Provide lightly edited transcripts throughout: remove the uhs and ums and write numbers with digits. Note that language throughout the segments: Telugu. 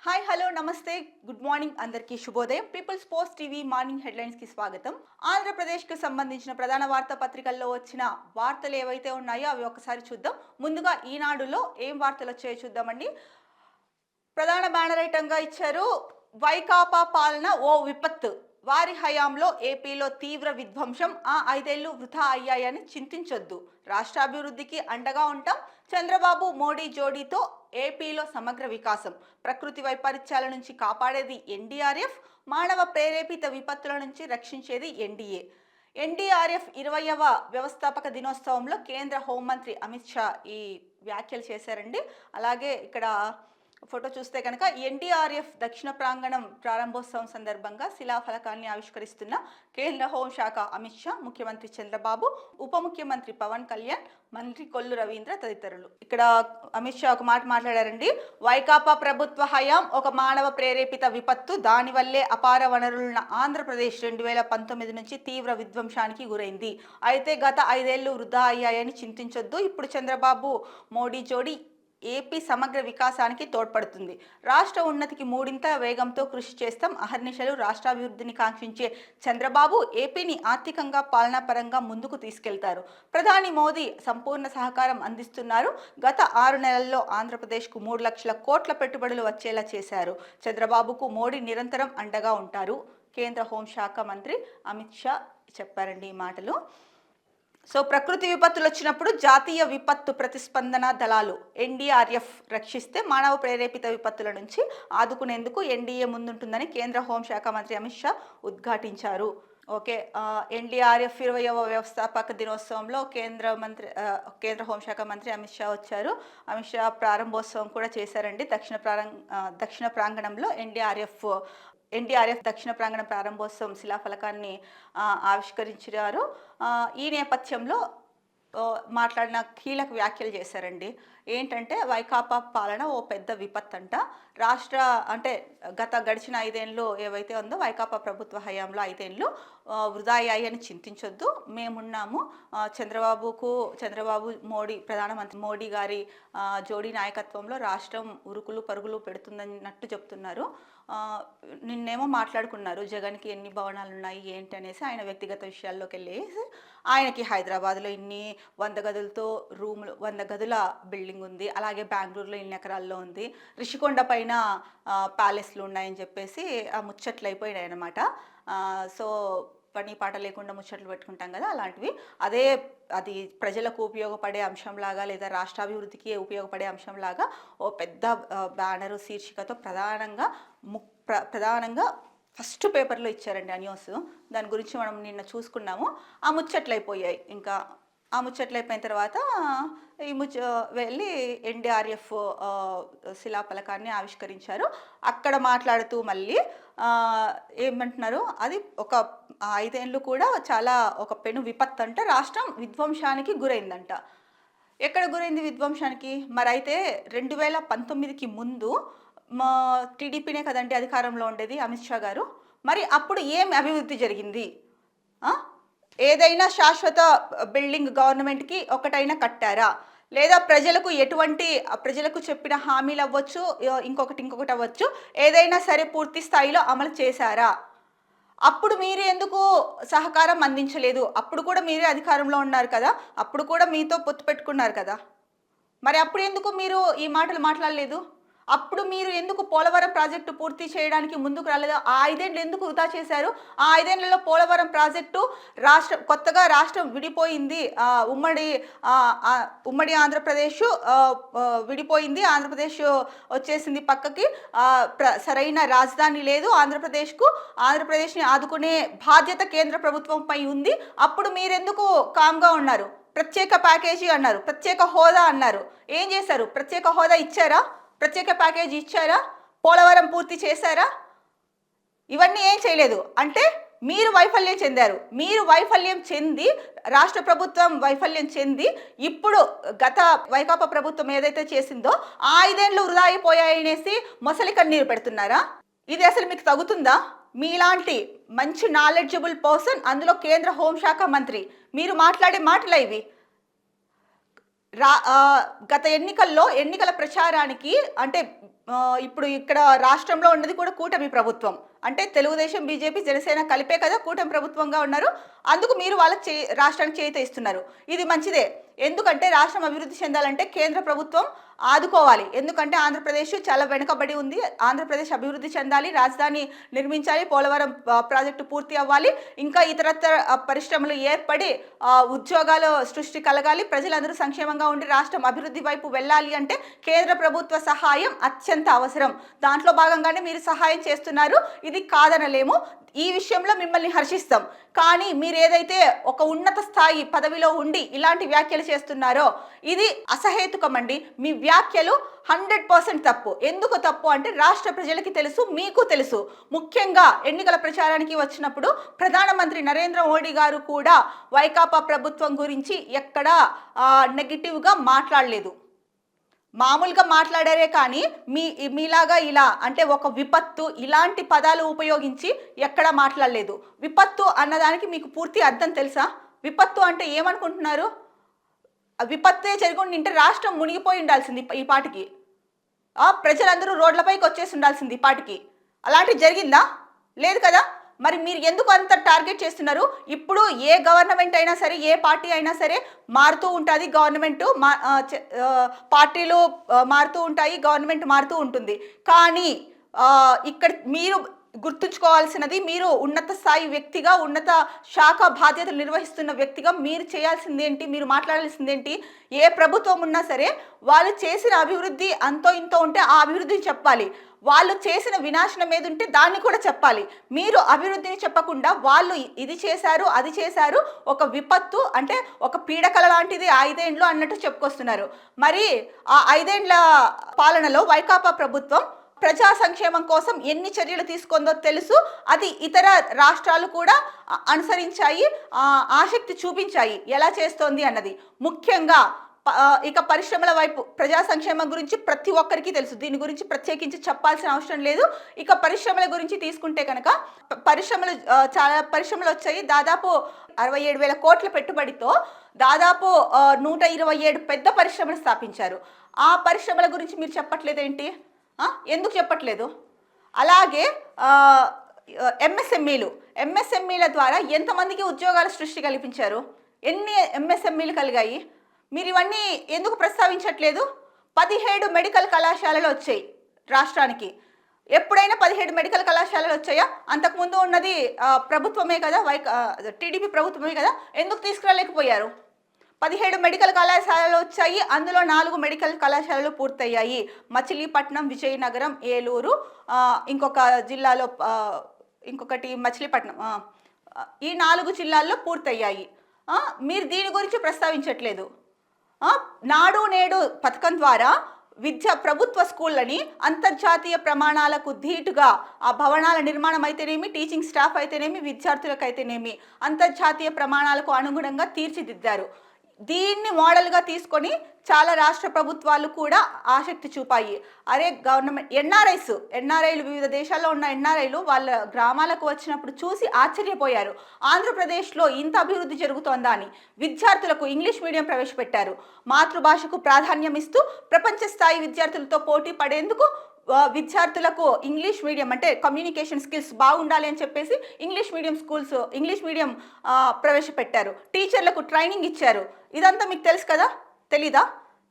హాయ్ హలో నమస్తే గుడ్ మార్నింగ్ అందరికీ శుభోదయం. Peoples Post TV morning headlines కి స్వాగతం. ఆంధ్రప్రదేశ్ కు సంబంధించిన ప్రధాన వార్తాపత్రికల్లో వచ్చిన వార్తలు ఏవైతే ఉన్నాయో అవి ఒకసారి చూద్దాం. ముందుగా ఈనాడులో ఏం వార్తలు వచ్చాయో చూద్దామండి. ప్రధాన బ్యానర్ ఐటంగా ఇచ్చారు, వైకాపా పాలన ఓ విపత్తు, వారి హయాంలో ఏపీలో తీవ్ర విధ్వంసం, ఆ 5 ఏళ్లు వృధా అయ్యాయని చింతించొద్దు, రాష్ట్రాభివృద్ధికి అండగా ఉంటాం, చంద్రబాబు మోడీ జోడీతో ఏపీలో సమగ్ర వికాసం, ప్రకృతి వైపరీత్యాల నుంచి కాపాడేది ఎన్డీఆర్ఎఫ్, మానవ ప్రేరేపిత విపత్తుల నుంచి రక్షించేది ఎన్డీఏ. ఎన్డీఆర్ఎఫ్ 20వ వ్యవస్థాపక దినోత్సవంలో కేంద్ర హోంమంత్రి అమిత్ షా ఈ వ్యాఖ్యలు చేశారండి. అలాగే ఇక్కడ ఫోటో చూస్తే కనుక ఎన్డీఆర్ఎఫ్ దక్షిణ ప్రాంగణం ప్రారంభోత్సవం సందర్భంగా శిలాఫలకాన్ని ఆవిష్కరిస్తున్న కేంద్ర హోంశాఖ అమిత్ షా, ముఖ్యమంత్రి చంద్రబాబు, ఉప ముఖ్యమంత్రి పవన్ కళ్యాణ్, మంత్రి కొల్లు రవీంద్ర తదితరులు. ఇక్కడ అమిత్ షా ఒక మాట మాట్లాడారండి. వైకాపా ప్రభుత్వ హయాం ఒక మానవ ప్రేరేపిత విపత్తు, దానివల్లే అపార వనరులున్న ఆంధ్రప్రదేశ్ 2019 నుంచి తీవ్ర విధ్వంసానికి గురైంది. అయితే గత 5 ఏళ్లు వృధా అయ్యాయని చింతించొద్దు, ఇప్పుడు చంద్రబాబు మోడీ జోడీ ఏపీ సమగ్ర వికాసానికి తోడ్పడుతుంది, రాష్ట్ర ఉన్నతికి మూడింత వేగంతో కృషి చేస్తాం, అహర్నిశలు రాష్ట్రాభివృద్ధిని కాంక్షించే చంద్రబాబు ఏపీని ఆర్థికంగా పాలనాపరంగా ముందుకు తీసుకెళ్తారు, ప్రధాని మోదీ సంపూర్ణ సహకారం అందిస్తున్నారు, గత 6 నెలల్లో ఆంధ్రప్రదేశ్కు 3 లక్షల కోట్ల పెట్టుబడులు వచ్చేలా చేశారు, చంద్రబాబుకు మోడీ నిరంతరం అండగా ఉంటారు, కేంద్ర హోంశాఖ మంత్రి అమిత్ షా చెప్పారండి ఈ మాటలు. సో ప్రకృతి విపత్తులు వచ్చినప్పుడు జాతీయ విపత్తు ప్రతిస్పందన దళాలు ఎన్డీఆర్ఎఫ్ రక్షిస్తే మానవ ప్రేరేపిత విపత్తుల నుంచి ఆదుకునేందుకు ఎన్డీఏ ముందుంటుందని కేంద్ర హోంశాఖ మంత్రి అమిత్ షా ఉద్ఘాటించారు. ఓకే, ఎన్డీఆర్ఎఫ్ 20వ వ్యవస్థాపక దినోత్సవంలో కేంద్ర హోంశాఖ మంత్రి అమిత్ షా వచ్చారు. అమిత్ షా ప్రారంభోత్సవం కూడా చేశారండి. దక్షిణ ప్రాంగణంలో ఎన్డీఆర్ఎఫ్ దక్షిణ ప్రాంగణ ప్రారంభోత్సవం శిలాఫలకాన్ని ఆవిష్కరించారు. ఈ నేపథ్యంలో మాట్లాడిన కీలక వ్యాఖ్యలు చేశారండి. ఏంటంటే వైకాపా పాలన ఓ పెద్ద విపత్తంట, గడిచిన 5 ఏళ్ళు ఏవైతే ఉందో వైకాపా ప్రభుత్వ హయాంలో 5 ఏళ్ళు వృధా అయ్యాయని చింతించొద్దు, మేమున్నాము, చంద్రబాబు ప్రధానమంత్రి మోడీ గారి జోడీ నాయకత్వంలో రాష్ట్రం ఉరుకులు పరుగులు పెడుతుందన్నట్టు చెప్తున్నారు. నిన్నేమో మాట్లాడుకున్నారు జగన్కి ఎన్ని భవనాలు ఉన్నాయి ఏంటి అనేసి, ఆయన వ్యక్తిగత విషయాల్లోకి వెళ్ళేసి ఆయనకి హైదరాబాద్లో ఇన్ని 100 గదుల బిల్డింగ్ ఉంది, అలాగే బెంగళూరులో ఇన్ని ఎకరాల్లో ఉంది, రిషికొండ పైన ప్యాలెస్లు ఉన్నాయని చెప్పేసి ఆ ముచ్చట్లు అయిపోయినాయి అనమాట. సో పని పాట లేకుండా ముచ్చట్లు పెట్టుకుంటాం కదా, అలాంటివి. అది ప్రజలకు ఉపయోగపడే అంశంలాగా లేదా రాష్ట్రాభివృద్ధికి ఉపయోగపడే అంశంలాగా ఓ పెద్ద బ్యానరు శీర్షికతో ప్రధానంగా ఫస్ట్ పేపర్లో ఇచ్చారండి ఆ న్యూస్. దాని గురించి మనం నిన్న చూసుకున్నాము. ఆ ముచ్చట్లు అయిపోయాయి. ఇంకా ఆ ముచ్చట్లు అయిపోయిన తర్వాత వెళ్ళి ఎన్డీఆర్ఎఫ్ శిలాఫలకాన్ని ఆవిష్కరించారు. అక్కడ మాట్లాడుతూ మళ్ళీ ఏమంటున్నారు, అది ఒక 5 ఏళ్ళు కూడా చాలా ఒక పెను విపత్తు అంట, రాష్ట్రం విధ్వంసానికి గురైందంట. ఎక్కడ గురైంది విధ్వంసానికి? మరి అయితే 2019కి ముందు టీడీపీనే కదండి అధికారంలో ఉండేది అమిత్ షా గారు. మరి అప్పుడు ఏం అభివృద్ధి జరిగింది? ఏదైనా శాశ్వత బిల్డింగ్ గవర్నమెంట్కి ఒకటైనా కట్టారా? లేదా ప్రజలకు చెప్పిన హామీలు అవ్వచ్చు, ఇంకొకటి అవ్వచ్చు, ఏదైనా సరే పూర్తి స్థాయిలో అమలు చేశారా? అప్పుడు మీరు ఎందుకు సహకారం అందించలేదు? అప్పుడు కూడా మీరే అధికారంలో ఉన్నారు కదా, అప్పుడు కూడా మీతో పొత్తు పెట్టుకున్నారు కదా, మరి అప్పుడు ఎందుకు మీరు ఈ మాటలు మాట్లాడలేదు? అప్పుడు మీరు ఎందుకు పోలవరం ప్రాజెక్టు పూర్తి చేయడానికి ముందుకు రాలేదు? ఆ 5 ఏళ్ళు ఎందుకు వృధా చేశారు? ఆ 5 ఏళ్లలో పోలవరం ప్రాజెక్టు కొత్తగా రాష్ట్రం విడిపోయింది, ఉమ్మడి ఆంధ్రప్రదేశ్ విడిపోయింది, ఆంధ్రప్రదేశ్ వచ్చేసింది పక్కకి, సరైన రాజధాని లేదు ఆంధ్రప్రదేశ్ని ఆదుకునే బాధ్యత కేంద్ర ప్రభుత్వంపై ఉంది. అప్పుడు మీరెందుకు కామ్గా ఉన్నారు? ప్రత్యేక ప్యాకేజీ అన్నారు, ప్రత్యేక హోదా అన్నారు, ఏం చేశారు? ప్రత్యేక హోదా ఇచ్చారా? ప్రత్యేక ప్యాకేజీ ఇచ్చారా? పోలవరం పూర్తి చేశారా? ఇవన్నీ ఏం చేయలేదు. అంటే మీరు వైఫల్యం చెందారు. మీరు వైఫల్యం చెంది, రాష్ట్ర ప్రభుత్వం వైఫల్యం చెంది, ఇప్పుడు గత వైకాపా ప్రభుత్వం ఏదైతే చేసిందో ఆ 5 ఏళ్ళు వృధా అయిపోయాయనేసి మొసలి కన్నీరు పెడుతున్నారా? ఇది అసలు మీకు తగుతుందా? మీలాంటి మంచి నాలెడ్జబుల్ పర్సన్, అందులో కేంద్ర హోంశాఖ మంత్రి, మీరు మాట్లాడే మాటలు ఇవి. గత ఎన్నికల ప్రచారానికి అంటే ఇప్పుడు ఇక్కడ రాష్ట్రంలో ఉన్నది కూడా కూటమి ప్రభుత్వం. అంటే తెలుగుదేశం, బీజేపీ, జనసేన కలిపే కదా కూటమి ప్రభుత్వంగా ఉన్నారు. అందుకు మీరు వాళ్ళకి రాష్ట్రానికి చేయూత ఇస్తున్నారు. ఇది మంచిదే. ఎందుకంటే రాష్ట్రం అభివృద్ధి చెందాలంటే కేంద్ర ప్రభుత్వం ఆదుకోవాలి. ఎందుకంటే ఆంధ్రప్రదేశ్ చాలా వెనుకబడి ఉంది. ఆంధ్రప్రదేశ్ అభివృద్ధి చెందాలి, రాజధాని నిర్మించాలి, పోలవరం ప్రాజెక్టు పూర్తి అవ్వాలి, ఇంకా ఇతరత్ర పరిశ్రమలు ఏర్పడి ఉద్యోగాలు సృష్టి కలగాలి, ప్రజలందరూ సంక్షేమంగా ఉండి రాష్ట్రం అభివృద్ధి వైపు వెళ్ళాలి అంటే కేంద్ర ప్రభుత్వ సహాయం అత్యంత అవసరం. దాంట్లో భాగంగానే మీరు సహాయం చేస్తున్నారు. ఇది కాదనలేము. ఈ విషయంలో మిమ్మల్ని హర్షిస్తాం. కానీ మీరు ఏదైతే ఒక ఉన్నత స్థాయి పదవిలో ఉండి ఇలాంటి వ్యాఖ్యలు చేస్తున్నారో ఇది అసహేతుకమండి. మీ వ్యాఖ్యలు 100% తప్పు. ఎందుకు తప్పు అంటే రాష్ట్ర ప్రజలకి తెలుసు, మీకు తెలుసు. ముఖ్యంగా ఎన్నికల ప్రచారానికి వచ్చినప్పుడు ప్రధానమంత్రి నరేంద్ర మోడీ గారు కూడా వైకాపా ప్రభుత్వం గురించి ఎక్కడా నెగిటివ్గా మాట్లాడలేదు. మామూలుగా మాట్లాడారే కానీ మీలాగా ఇలా అంటే ఒక విపత్తు ఇలాంటి పదాలు ఉపయోగించి ఎక్కడా మాట్లాడలేదు. విపత్తు అన్నదానికి మీకు పూర్తి అర్థం తెలుసా? విపత్తు అంటే ఏమనుకుంటున్నారు? విపత్తే జరుగుంటే రాష్ట్రం మునిగిపోయి ఉండాల్సింది ఈ పాటికి. ప్రజలందరూ రోడ్లపైకి వచ్చేసి ఉండాల్సింది ఈ పాటికి. అలాంటివి జరిగిందా? లేదు కదా. మరి మీరు ఎందుకు అంత టార్గెట్ చేస్తున్నారు? ఇప్పుడు ఏ గవర్నమెంట్ అయినా సరే, ఏ పార్టీ అయినా సరే మారుతూ ఉంటుంది. గవర్నమెంట్ పార్టీలు మారుతూ ఉంటాయి, గవర్నమెంట్ మారుతూ ఉంటుంది. కానీ ఇక్కడ మీరు గుర్తుంచుకోవాల్సినది, మీరు ఉన్నత స్థాయి వ్యక్తిగా, ఉన్నత శాఖ బాధ్యతలు నిర్వహిస్తున్న వ్యక్తిగా మీరు చేయాల్సిందేంటి, మీరు మాట్లాడాల్సిందేంటి? ఏ ప్రభుత్వం ఉన్నా సరే వాళ్ళు చేసిన అభివృద్ధి అంతో ఇంతో ఉంటే ఆ అభివృద్ధిని చెప్పాలి. వాళ్ళు చేసిన వినాశనం ఏది ఉంటే దాన్ని కూడా చెప్పాలి. మీరు అభివృద్ధిని చెప్పకుండా వాళ్ళు ఇది చేశారు, అది చేశారు, ఒక విపత్తు అంటే ఒక పీడకల లాంటిది 5 ఏళ్ళు అన్నట్టు చెప్పుకొస్తున్నారు. మరి ఆ 5 ఏళ్ల పాలనలో వైకాపా ప్రభుత్వం ప్రజా సంక్షేమం కోసం ఎన్ని చర్యలు తీసుకుందో తెలుసు. అది ఇతర రాష్ట్రాలు కూడా అనుసరించాయి, ఆసక్తి చూపించాయి ఎలా చేస్తోంది అన్నది. ముఖ్యంగా ఇక పరిశ్రమల వైపు ప్రజా సంక్షేమం గురించి ప్రతి ఒక్కరికి తెలుసు. దీని గురించి ప్రత్యేకించి చెప్పాల్సిన అవసరం లేదు. ఇక పరిశ్రమల గురించి తీసుకుంటే కనుక చాలా పరిశ్రమలు వచ్చాయి. దాదాపు 67,000 కోట్ల పెట్టుబడితో దాదాపు 127 పెద్ద పరిశ్రమలు స్థాపించారు. ఆ పరిశ్రమల గురించి మీరు చెప్పట్లేదేంటి? ఎందుకు చెప్పట్లేదు? అలాగే ఎంఎస్ఎంఈల ద్వారా ఎంతమందికి ఉద్యోగాల సృష్టి కల్పించారు? ఎన్ని ఎంఎస్ఎంఈలు కలిగాయి? మీరు ఇవన్నీ ఎందుకు ప్రస్తావించట్లేదు? 17 మెడికల్ కళాశాలలు వచ్చాయి రాష్ట్రానికి. ఎప్పుడైనా 17 మెడికల్ కళాశాలలు వచ్చాయా? అంతకుముందు ఉన్నది ప్రభుత్వమే కదా, టీడీపీ ప్రభుత్వమే కదా. ఎందుకు తీసుకురాలేకపోయారు? 17 మెడికల్ కళాశాలలు వచ్చాయి. అందులో 4 మెడికల్ కళాశాలలు పూర్తయ్యాయి. మచిలీపట్నం, విజయనగరం, ఏలూరు, ఇంకొక జిల్లాలో ఇంకొకటి మచిలీపట్నం. ఈ 4 జిల్లాల్లో పూర్తయ్యాయి. మీరు దీని గురించి ప్రస్తావించట్లేదు. నాడు నేడు పథకం ద్వారా ప్రభుత్వ స్కూళ్ళని అంతర్జాతీయ ప్రమాణాలకు ధీటుగా ఆ భవనాల నిర్మాణం అయితేనేమి, టీచింగ్ స్టాఫ్ అయితేనేమి, విద్యార్థులకు అయితేనేమి అంతర్జాతీయ ప్రమాణాలకు అనుగుణంగా తీర్చిదిద్దారు. దీన్ని మోడల్గా తీసుకొని చాలా రాష్ట్ర ప్రభుత్వాలు కూడా ఆసక్తి చూపాయి. అరే గవర్నమెంట్ ఎన్ఆర్ఐలు వివిధ దేశాల్లో ఉన్న ఎన్ఆర్ఐలు వాళ్ళ గ్రామాలకు వచ్చినప్పుడు చూసి ఆశ్చర్యపోయారు. ఆంధ్రప్రదేశ్లో ఇంత అభివృద్ధి జరుగుతోందా అని. విద్యార్థులకు ఇంగ్లీష్ మీడియం ప్రవేశపెట్టారు. మాతృభాషకు ప్రాధాన్యం ఇస్తూ ప్రపంచ స్థాయి విద్యార్థులతో పోటీ పడేందుకు విద్యార్థులకు ఇంగ్లీష్ మీడియం అంటే కమ్యూనికేషన్ స్కిల్స్ బాగుండాలి అని చెప్పేసి ఇంగ్లీష్ మీడియం ప్రవేశపెట్టారు. టీచర్లకు ట్రైనింగ్ ఇచ్చారు. ఇదంతా మీకు తెలుసు కదా? తెలీదా?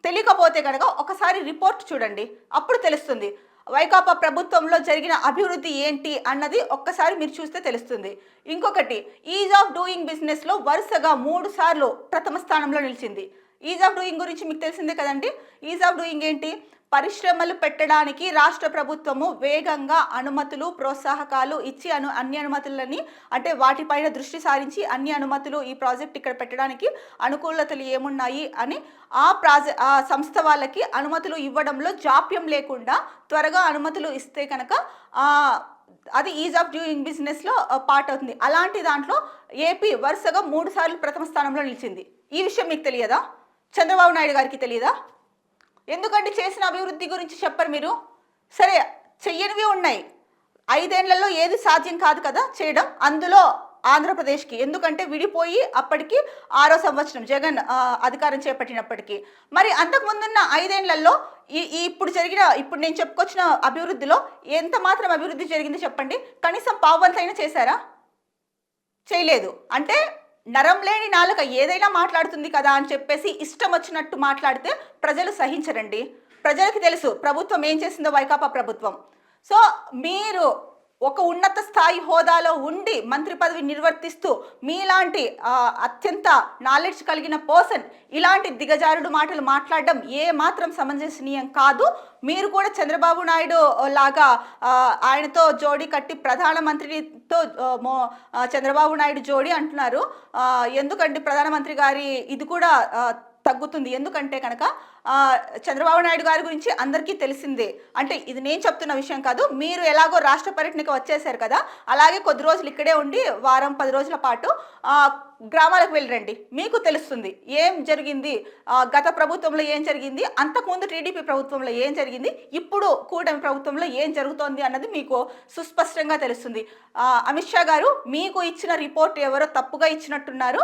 తెలియకపోతే కనుక ఒకసారి రిపోర్ట్ చూడండి, అప్పుడు తెలుస్తుంది. వైకాపా ప్రభుత్వంలో జరిగిన అభివృద్ధి ఏంటి అన్నది ఒక్కసారి మీరు చూస్తే తెలుస్తుంది. ఇంకొకటి, ఈజ్ ఆఫ్ డూయింగ్ బిజినెస్లో వరుసగా 3 సార్లు ప్రథమ స్థానంలో నిలిచింది. ఈజ్ ఆఫ్ డూయింగ్ గురించి మీకు తెలిసిందే కదండి. ఈజ్ ఆఫ్ డూయింగ్ ఏంటి? పరిశ్రమలు పెట్టడానికి రాష్ట్ర ప్రభుత్వము వేగంగా అనుమతులు, ప్రోత్సాహకాలు ఇచ్చి అన్ని అనుమతులని అంటే వాటిపైన దృష్టి సారించి అన్ని అనుమతులు ఈ ప్రాజెక్ట్ ఇక్కడ పెట్టడానికి అనుకూలతలు ఏమున్నాయి అని ఆ సంస్థ వాళ్ళకి అనుమతులు ఇవ్వడంలో జాప్యం లేకుండా త్వరగా అనుమతులు ఇస్తే కనుక అది ఈజ్ ఆఫ్ డూయింగ్ బిజినెస్లో పార్ట్ అవుతుంది. అలాంటి దాంట్లో ఏపీ వరుసగా 3 సార్లు ప్రథమ స్థానంలో నిలిచింది. ఈ విషయం మీకు తెలియదా? చంద్రబాబు నాయుడు గారికి తెలియదా? ఎందుకంటే చేసిన అభివృద్ధి గురించి చెప్పరు మీరు. సరే, చెయ్యనివి ఉన్నాయి. 5 ఏళ్లలో ఏది సాధ్యం కాదు కదా చేయడం. అందులో ఆంధ్రప్రదేశ్కి. ఎందుకంటే విడిపోయి అప్పటికి 6వ సంవత్సరం జగన్ అధికారం చేపట్టినప్పటికీ. మరి అంతకుముందున్న 5 ఏళ్లలో ఇప్పుడు నేను చెప్పుకొచ్చిన అభివృద్ధిలో ఎంత మాత్రం అభివృద్ధి జరిగింది చెప్పండి? కనీసం పావువంతైనా చేశారా? చేయలేదు. అంటే నరం లేని నాలుక ఏదైనా మాట్లాడుతుంది కదా అని చెప్పేసి ఇష్టం వచ్చినట్టు మాట్లాడితే ప్రజలు సహించరండి. ప్రజలకి తెలుసు ప్రభుత్వం ఏం చేసిందో, వైకాపా ప్రభుత్వం. సో మీరు ఒక ఉన్నత స్థాయి హోదాలో ఉండి మంత్రి పదవి నిర్వర్తిస్తూ మీలాంటి అత్యంత నాలెడ్జ్ కలిగిన పర్సన్ ఇలాంటి దిగజారుడు మాటలు మాట్లాడడం ఏ మాత్రం సమంజసనీయం కాదు. మీరు కూడా చంద్రబాబు నాయుడు లాగా ఆయనతో జోడీ కట్టి ప్రధానమంత్రితో చంద్రబాబు నాయుడు జోడీ అంటున్నారు. ఎందుకంటే ప్రధానమంత్రి గారి ఇది కూడా తగ్గుతుంది. ఎందుకంటే కనుక చంద్రబాబు నాయుడు గారి గురించి అందరికీ తెలిసిందే. అంటే ఇది నేను చెప్తున్న విషయం కాదు. మీరు ఎలాగో రాష్ట్ర పర్యటనకి వచ్చేసారు కదా, అలాగే కొద్ది రోజులు ఇక్కడే ఉండి వారం 10 రోజుల పాటు గ్రామాలకు వెళ్ళరండి. మీకు తెలుస్తుంది ఏం జరిగింది, గత ప్రభుత్వంలో ఏం జరిగింది, అంతకుముందు టీడీపీ ప్రభుత్వంలో ఏం జరిగింది, ఇప్పుడు కూటమి ప్రభుత్వంలో ఏం జరుగుతోంది అన్నది మీకు సుస్పష్టంగా తెలుస్తుంది. అమిత్ షా గారు మీకు ఇచ్చిన రిపోర్ట్ ఎవరో తప్పుగా ఇచ్చినట్టున్నారు.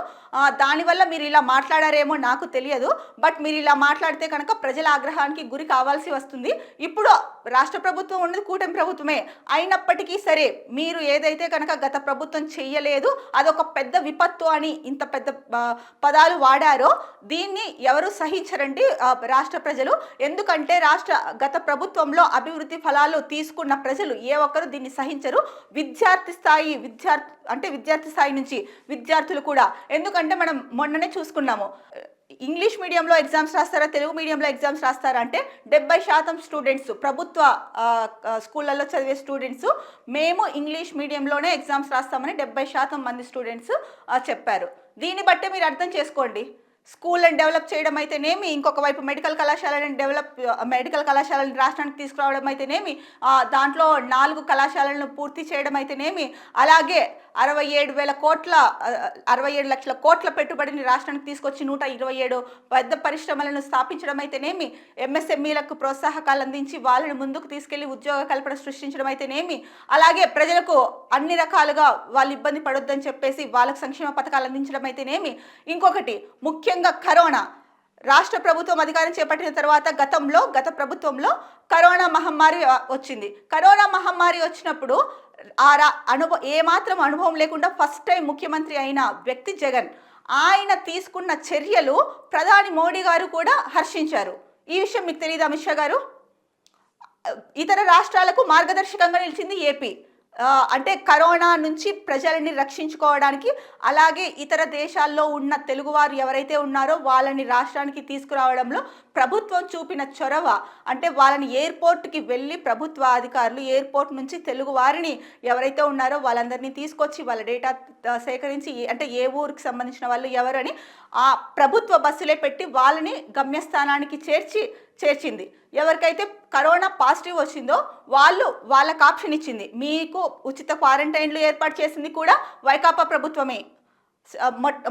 దానివల్ల మీరు ఇలా మాట్లాడారేమో నాకు తెలియదు. బట్ మీరు ఇలా మాట్లాడితే కనుక ప్రజల ఆగ్రహానికి గురి కావాల్సి వస్తుంది. ఇప్పుడు రాష్ట్ర ప్రభుత్వం ఉన్నది కూటమి ప్రభుత్వమే అయినప్పటికీ సరే మీరు ఏదైతే కనుక గత ప్రభుత్వం చెయ్యలేదు, అదొక పెద్ద విపత్తు అని ఇంత పెద్ద పదాలు వాడారో దీన్ని ఎవరు సహించరండి రాష్ట్ర ప్రజలు. ఎందుకంటే గత ప్రభుత్వంలో అభివృద్ధి ఫలాలు తీసుకున్న ప్రజలు ఏ ఒక్కరు దీన్ని సహించరు. విద్యార్థి స్థాయి నుంచి విద్యార్థులు కూడా. ఎందుకంటే మనం మొన్ననే చూసుకున్నాము, ఇంగ్లీష్ మీడియంలో ఎగ్జామ్స్ రాస్తారా, తెలుగు మీడియంలో ఎగ్జామ్స్ రాస్తారా అంటే 70% స్టూడెంట్స్, ప్రభుత్వ స్కూళ్ళల్లో చదివే స్టూడెంట్స్ మేము ఇంగ్లీష్ మీడియంలోనే ఎగ్జామ్స్ రాస్తామని 70% మంది స్టూడెంట్స్ చెప్పారు. దీన్ని బట్టే మీరు అర్థం చేసుకోండి. స్కూళ్ళని డెవలప్ చేయడం అయితేనేమి, ఇంకొక వైపు మెడికల్ కళాశాలను రాష్ట్రానికి తీసుకురావడం అయితేనేమి, దాంట్లో 4 కళాశాలను పూర్తి చేయడం అయితేనేమి, అలాగే 67 లక్షల కోట్ల పెట్టుబడిని రాష్ట్రానికి తీసుకొచ్చి 127 పెద్ద పరిశ్రమలను స్థాపించడం అయితేనేమి, ఎంఎస్ఎంఈలకు ప్రోత్సాహకాలు అందించి వాళ్ళని ముందుకు తీసుకెళ్లి ఉద్యోగ కల్పన సృష్టించడం అయితేనేమి, అలాగే ప్రజలకు అన్ని రకాలుగా వాళ్ళు ఇబ్బంది పడొద్దని చెప్పేసి వాళ్ళకు సంక్షేమ పథకాలు అందించడం అయితేనేమి, ఇంకొకటి ముఖ్యంగా కరోనా. రాష్ట్ర ప్రభుత్వం అధికారం చేపట్టిన తర్వాత గత ప్రభుత్వంలో కరోనా మహమ్మారి వచ్చింది. కరోనా మహమ్మారి వచ్చినప్పుడు ఏమాత్రం అనుభవం లేకుండా ఫస్ట్ టైం ముఖ్యమంత్రి అయిన వ్యక్తి జగన్. ఆయన తీసుకున్న చర్యలు ప్రధాని మోడీ గారు కూడా హర్షించారు. ఈ విషయం మీకు తెలియదు అమిత్ షా గారు? ఇతర రాష్ట్రాలకు మార్గదర్శకంగా నిలిచింది ఏపీ. అంటే కరోనా నుంచి ప్రజలని రక్షించుకోవడానికి, అలాగే ఇతర దేశాల్లో ఉన్న తెలుగువారు ఎవరైతే ఉన్నారో వాళ్ళని రాష్ట్రానికి తీసుకురావడంలో ప్రభుత్వం చూపిన చొరవ. అంటే వాళ్ళని ఎయిర్పోర్ట్కి వెళ్ళి ప్రభుత్వ అధికారులు ఎయిర్పోర్ట్ నుంచి తెలుగు వారిని ఎవరైతే ఉన్నారో వాళ్ళందరినీ తీసుకొచ్చి వాళ్ళ డేటా సేకరించి, అంటే ఏ ఊరికి సంబంధించిన వాళ్ళు ఎవరని ఆ ప్రభుత్వ బస్సులే పెట్టి వాళ్ళని గమ్యస్థానానికి చేర్చింది. ఎవరికైతే కరోనా పాజిటివ్ వచ్చిందో వాళ్ళకి ఆప్షన్ ఇచ్చింది. మీకు ఉచిత క్వారంటైన్లు ఏర్పాటు చేసింది కూడా వైకాపా ప్రభుత్వమే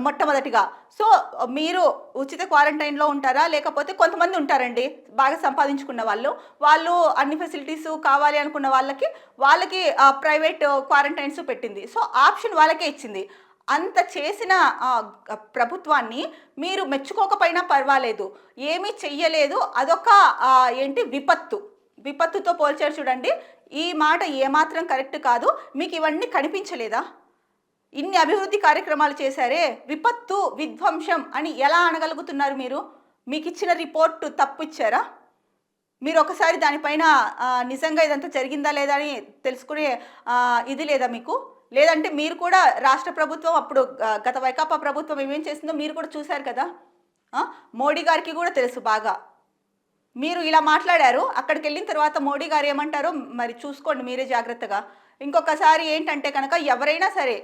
మొట్టమొదటిగా. సో మీరు ఉచిత క్వారంటైన్లో ఉంటారా, లేకపోతే కొంతమంది ఉంటారండి బాగా సంపాదించుకున్న వాళ్ళు అన్ని ఫెసిలిటీస్ కావాలి అనుకున్న వాళ్ళకి ప్రైవేట్ క్వారంటైన్స్ పెట్టింది. సో ఆప్షన్ వాళ్ళకే ఇచ్చింది. అంత చేసిన ప్రభుత్వాన్ని మీరు మెచ్చుకోకపోయినా పర్వాలేదు, ఏమీ చెయ్యలేదు, అదొక విపత్తుతో పోల్చారు చూడండి. ఈ మాట ఏమాత్రం కరెక్ట్ కాదు. మీకు ఇవన్నీ కనిపించలేదా? ఇన్ని అభివృద్ధి కార్యక్రమాలు చేశారే, విపత్తు విధ్వంసం అని ఎలా అనగలుగుతున్నారు మీరు? మీకు ఇచ్చిన రిపోర్టు తప్పు ఇచ్చారా? మీరు ఒకసారి దానిపైన నిజంగా ఇదంతా జరిగిందా లేదా అని తెలుసుకునే ఇది లేదా మీకు? లేదంటే మీరు కూడా రాష్ట్ర ప్రభుత్వం అప్పుడు గత వైకాపా ప్రభుత్వం ఏమేం చేసిందో మీరు కూడా చూశారు కదా. మోడీ గారికి కూడా తెలుసు బాగా. మీరు ఇలా మాట్లాడారు, అక్కడికి వెళ్ళిన తర్వాత మోడీ గారు ఏమంటారో మరి చూసుకోండి మీరే జాగ్రత్తగా. ఇంకొకసారి ఏంటంటే కనుక ఎవరైనా సరే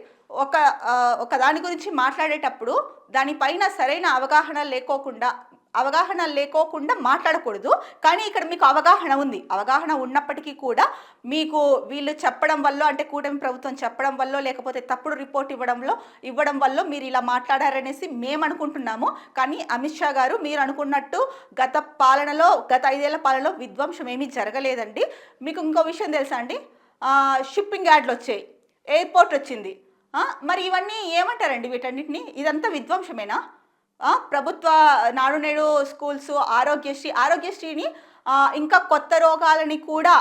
ఒక దాని గురించి మాట్లాడేటప్పుడు దానిపైన సరైన అవగాహన లేకోకుండా మాట్లాడకూడదు. కానీ ఇక్కడ మీకు అవగాహన ఉన్నప్పటికీ కూడా మీకు వీళ్ళు చెప్పడం వల్ల, అంటే కూటమి ప్రభుత్వం చెప్పడం వల్ల, లేకపోతే తప్పుడు రిపోర్ట్ ఇవ్వడం వల్ల మీరు ఇలా మాట్లాడారనేసి మేము అనుకుంటున్నాము. కానీ అమిత్ షా గారు మీరు అనుకున్నట్టు గత 5 ఏళ్ల పాలనలో విధ్వంసం ఏమీ జరగలేదండి. మీకు ఇంకో విషయం తెలుసా అండి? షిప్పింగ్ యార్డ్లు వచ్చాయి, ఎయిర్పోర్ట్ వచ్చింది, మరి ఇవన్నీ ఏమంటారండి వీటన్నిటిని? ఇదంతా విధ్వంసమేనా? ప్రభుత్వ నాడు నేడు స్కూల్స్, ఆరోగ్యశ్రీని ఇంకా కొత్త రోగాలని కూడా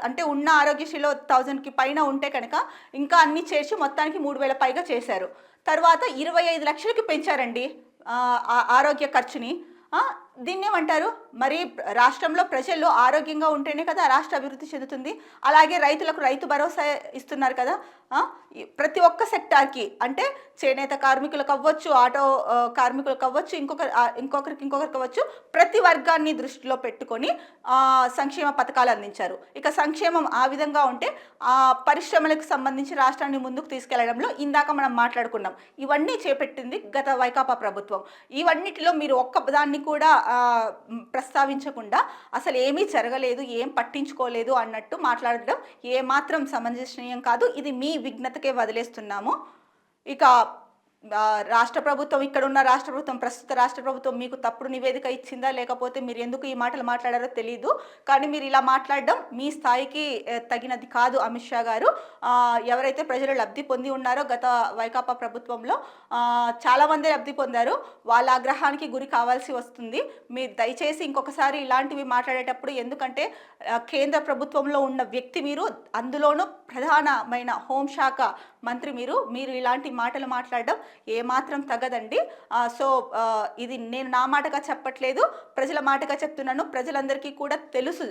అంటే ఉన్న ఆరోగ్యశ్రీలో 1000కి పైన ఉంటే కనుక ఇంకా అన్నీ చేర్చి మొత్తానికి 3000 పైగా చేశారు. తర్వాత 25,00,000కి పెంచారండి ఆరోగ్య ఖర్చుని. దీన్నేమంటారు? మరి రాష్ట్రంలో ప్రజలు ఆరోగ్యంగా ఉంటేనే కదా రాష్ట్ర అభివృద్ధి చెందుతుంది. అలాగే రైతులకు రైతు భరోసా ఇస్తున్నారు కదా. ప్రతి ఒక్క సెక్టార్‌కి అంటే చేనేత కార్మికులకు అవ్వచ్చు, ఆటో కార్మికులకు అవ్వచ్చు, ఇంకొకరికి అవ్వచ్చు, ప్రతి వర్గాన్ని దృష్టిలో పెట్టుకొని సంక్షేమ పథకాలు అందించారు. ఇక సంక్షేమం ఆ విధంగా ఉంటే పరిశ్రమలకు సంబంధించి రాష్ట్రాన్ని ముందుకు తీసుకెళ్లడంలో ఇందాక మనం మాట్లాడుకున్నాం. ఇవన్నీ చేపట్టింది గత వైకాపా ప్రభుత్వం. ఇవన్నిటిలో మీరు ఒక్కదాన్ని కూడా ప్రస్తావించకుండా అసలు ఏమీ జరగలేదు, ఏం పట్టించుకోలేదు అన్నట్టు మాట్లాడడం ఏమాత్రం సమంజసనీయం కాదు. ఇది మీ విఘ్నతకే వదిలేస్తున్నాము. ఇక రాష్ట్ర ప్రభుత్వం, ఇక్కడున్న రాష్ట్ర ప్రభుత్వం, ప్రస్తుత రాష్ట్ర ప్రభుత్వం మీకు తప్పుడు నివేదిక ఇచ్చిందా, లేకపోతే మీరు ఎందుకు ఈ మాటలు మాట్లాడారో తెలీదు. కానీ మీరు ఇలా మాట్లాడడం మీ స్థాయికి తగినది కాదు. అమిత్ షా గారు ఎవరైతే ప్రజలు లబ్ధి పొంది ఉన్నారో గత వైకాపా ప్రభుత్వంలో చాలామంది లబ్ధి పొందారు. వాళ్ళ ఆగ్రహానికి గురి కావాల్సి వస్తుంది. మీరు దయచేసి ఇంకొకసారి ఇలాంటివి మాట్లాడేటప్పుడు, ఎందుకంటే కేంద్ర ప్రభుత్వంలో ఉన్న వ్యక్తి మీరు, అందులోనూ ప్రధానమైన హోంశాఖ మంత్రి మీరు ఇలాంటి మాటలు మాట్లాడడం ఏమాత్రం తగదండి. సో ఇది నేను నా మాటగా చెప్పట్లేదు, ప్రజల మాటగా చెప్తున్నాను. ప్రజలందరికీ కూడా తెలుసు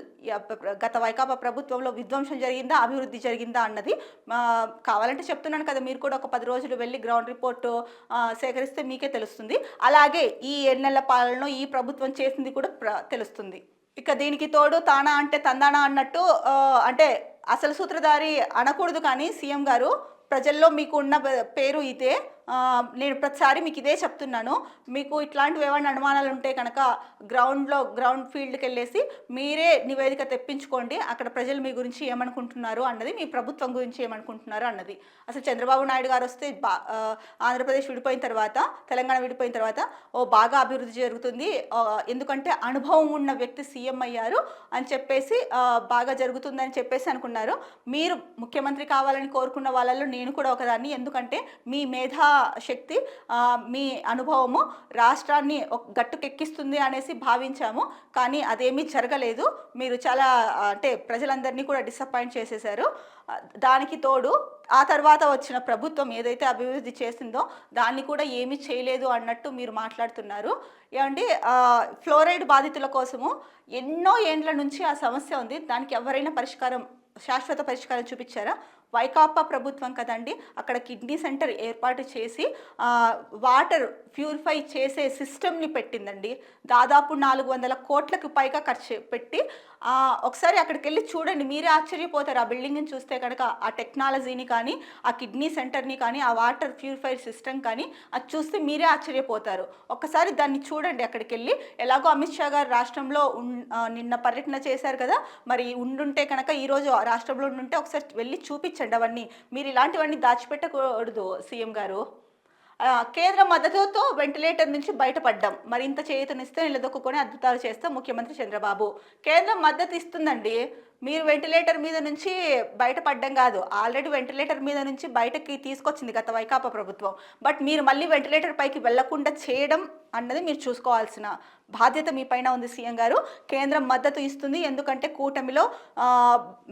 గత వైకాపా ప్రభుత్వంలో విధ్వంసం జరిగిందా, అభివృద్ధి జరిగిందా అన్నది. కావాలంటే చెప్తున్నాను కదా, మీరు కూడా ఒక 10 రోజులు వెళ్ళి గ్రౌండ్ రిపోర్ట్ సేకరిస్తే మీకే తెలుస్తుంది. అలాగే ఈ 7 నెలల పాలనలో ఈ ప్రభుత్వం చేసింది కూడా తెలుస్తుంది. ఇక దీనికి తోడు తానా అంటే తందానా అన్నట్టు, అంటే అసలు సూత్రధారి అనకూడదు, కానీ సీఎం గారు ప్రజల్లో మీకు ఉన్న పేరు ఇదే. నేను ప్రతిసారి మీకు ఇదే చెప్తున్నాను. మీకు ఇట్లాంటివి ఏమైనా అనుమానాలు ఉంటే కనుక గ్రౌండ్ ఫీల్డ్కి వెళ్ళేసి మీరే నివేదిక తెప్పించుకోండి. అక్కడ ప్రజలు మీ గురించి ఏమనుకుంటున్నారు అన్నది, మీ ప్రభుత్వం గురించి ఏమనుకుంటున్నారు అన్నది. అసలు చంద్రబాబు నాయుడు గారు వస్తే ఆంధ్రప్రదేశ్ విడిపోయిన తర్వాత, తెలంగాణ విడిపోయిన తర్వాత బాగా అభివృద్ధి జరుగుతుంది, ఎందుకంటే అనుభవం ఉన్న వ్యక్తి సీఎం అయ్యారు అని చెప్పేసి బాగా జరుగుతుందని చెప్పేసి అనుకున్నారు. మీరు ముఖ్యమంత్రి కావాలని కోరుకున్న వాళ్ళల్లో నేను కూడా ఒకదాన్ని. ఎందుకంటే మీ మేధా శక్తి, మీ అనుభవము రాష్ట్రాన్ని గట్టుకెక్కిస్తుంది అనేసి భావించాము. కానీ అదేమీ జరగలేదు. మీరు చాలా అంటే ప్రజలందరినీ కూడా డిసప్పాయింట్ చేసేశారు. దానికి తోడు ఆ తర్వాత వచ్చిన ప్రభుత్వం ఏదైతే అభివృద్ధి చేసిందో దాన్ని కూడా ఏమీ చేయలేదు అన్నట్టు మీరు మాట్లాడుతున్నారు. ఏమండి, ఫ్లోరైడ్ బాధితుల కోసము ఎన్నో ఏండ్ల నుంచి ఆ సమస్య ఉంది. దానికి ఎవరైనా శాశ్వత పరిష్కారం చూపించారా? వైకాపా ప్రభుత్వం కదండి అక్కడ కిడ్నీ సెంటర్ ఏర్పాటు చేసి వాటర్ ప్యూరిఫై చేసే సిస్టమ్ని పెట్టిందండి. దాదాపు 400 కోట్లకు పైగా ఖర్చు పెట్టి, ఒకసారి అక్కడికి వెళ్ళి చూడండి, మీరే ఆశ్చర్యపోతారు. ఆ బిల్డింగ్ని చూస్తే కనుక ఆ టెక్నాలజీని కానీ, ఆ కిడ్నీ సెంటర్ని కానీ, ఆ వాటర్ ప్యూరిఫై సిస్టమ్ కానీ అది చూస్తే మీరే ఆశ్చర్యపోతారు. ఒక్కసారి దాన్ని చూడండి అక్కడికి వెళ్ళి. ఎలాగో అమిత్ షా గారు రాష్ట్రంలో నిన్న పర్యటన చేశారు కదా, మరి ఉండుంటే కనుక ఈరోజు రాష్ట్రంలో ఉండుంటే ఒకసారి వెళ్ళి చూపించండి అవన్నీ. మీరు ఇలాంటివన్నీ దాచిపెట్టకూడదు సీఎం గారు. కేంద్ర మద్దతుతో వెంటిలేటర్ నుంచి బయటపడ్డాం, మరింత చేయూతనిస్తే నిలదొక్కుని అద్భుతాలు చేస్తాం ముఖ్యమంత్రి చంద్రబాబు. కేంద్రం మద్దతు ఇస్తుందండి. మీరు వెంటిలేటర్ మీద నుంచి బయటపడ్డం కాదు, ఆల్రెడీ వెంటిలేటర్ మీద నుంచి బయటకి తీసుకొచ్చింది గత వైకాపా ప్రభుత్వం. బట్ మీరు మళ్ళీ వెంటిలేటర్ పైకి వెళ్లకుండా చేయడం అన్నది మీరు చూసుకోవాల్సిన బాధ్యత మీ పైన ఉంది సీఎం గారు. కేంద్రం మద్దతు ఇస్తుంది, ఎందుకంటే కూటమిలో